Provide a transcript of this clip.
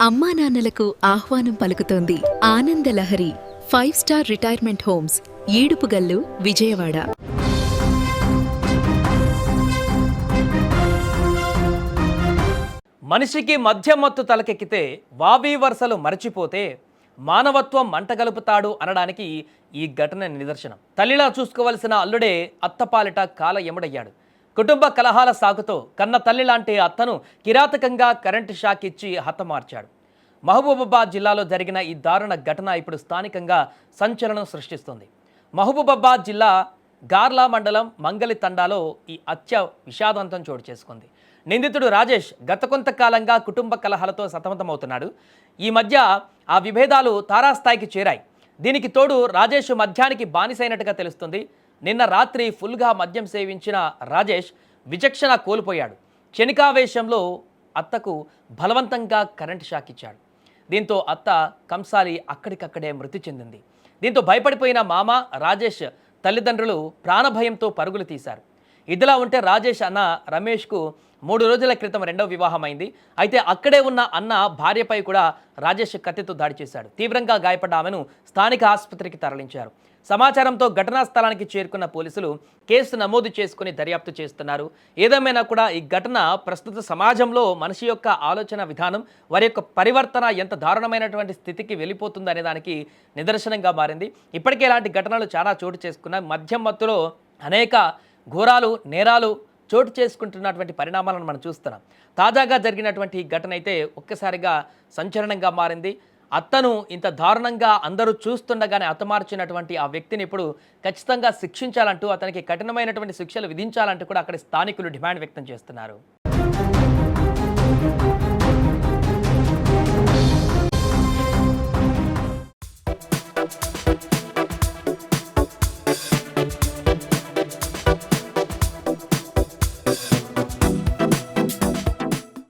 అమ్మా నాన్నలకు ఆహ్వానం పలుకుతోంది ఆనందలహరి 5-స్టార్ రిటైర్మెంట్ హోమ్స్ ఈడుపుగల్లు విజయవాడ. మనిషికి మధ్యమత్తు తలకెక్కితే వావి వరుసలు మరచిపోతే మానవత్వం మంటగలుపుతాడు అనడానికి ఈ ఘటన నిదర్శనం. తల్లిలా చూసుకోవలసిన అల్లుడే అత్తపాలిట కాల ఎముడయ్యాడు. కుటుంబ కలహాల సాగుతో కన్న తల్లి లాంటి అత్తను కిరాతకంగా కరెంటు షాక్ ఇచ్చి హతమార్చాడు. మహబూబాబాద్ జిల్లాలో జరిగిన ఈ దారుణ ఘటన ఇప్పుడు స్థానికంగా సంచలనం సృష్టిస్తుంది. మహబూబాబాద్ జిల్లా గార్లా మండలం మంగలి తండాలో ఈ హత్య విషాదాంతం చోటు చేసుకుంది. నిందితుడు రాజేష్ గత కొంతకాలంగా కుటుంబ కలహాలతో సతమతమవుతున్నాడు. ఈ మధ్య ఆ విభేదాలు తారాస్థాయికి చేరాయి. దీనికి తోడు రాజేష్ మద్యానికి బానిసైనట్టుగా తెలుస్తుంది. నిన్న రాత్రి ఫుల్గా మద్యం సేవించిన రాజేష్ విచక్షణ కోల్పోయాడు. క్షణికావేశంలో అత్తకు బలవంతంగా కరెంటు షాక్ ఇచ్చాడు. దీంతో అత్త కంసాలి అక్కడికక్కడే మృతి చెందింది. దీంతో భయపడిపోయిన మామ రాజేష్ తల్లిదండ్రులు ప్రాణభయంతో పరుగులు తీశారు. ఇదిలా ఉంటే రాజేష్ అన్న రమేష్కు 3 రోజుల క్రితం రెండవ వివాహం అయింది. అయితే అక్కడే ఉన్న అన్న భార్యపై కూడా రాజేష్ కత్తితో దాడి చేశాడు. తీవ్రంగా గాయపడ్డ ఆమెను స్థానిక ఆసుపత్రికి తరలించారు. సమాచారంతో ఘటనా స్థలానికి చేరుకున్న పోలీసులు కేసు నమోదు చేసుకుని దర్యాప్తు చేస్తున్నారు. ఏదేమైనా కూడా ఈ ఘటన ప్రస్తుత సమాజంలో మనిషి యొక్క ఆలోచన విధానం, వారి యొక్క పరివర్తన ఎంత దారుణమైనటువంటి స్థితికి వెళ్ళిపోతుందనే దానికి నిదర్శనంగా మారింది. ఇప్పటికే ఇలాంటి ఘటనలు చాలా చోటు చేసుకున్నాయి. మద్యం మత్తులో అనేక ఘోరాలు, నేరాలు చోటు చేసుకుంటున్నటువంటి పరిణామాలను మనం చూస్తున్నాం. తాజాగా జరిగినటువంటి ఈ ఘటన అయితే ఒక్కసారిగా సంచలనంగా మారింది. అత్తను ఇంత దారుణంగా అందరూ చూస్తుండగానే హతమార్చినటువంటి ఆ వ్యక్తిని ఇప్పుడు ఖచ్చితంగా శిక్షించాలంటూ, అతనికి కఠినమైనటువంటి శిక్షలు విధించాలంటూ కూడా అక్కడి స్థానికులు డిమాండ్ వ్యక్తం చేస్తున్నారు.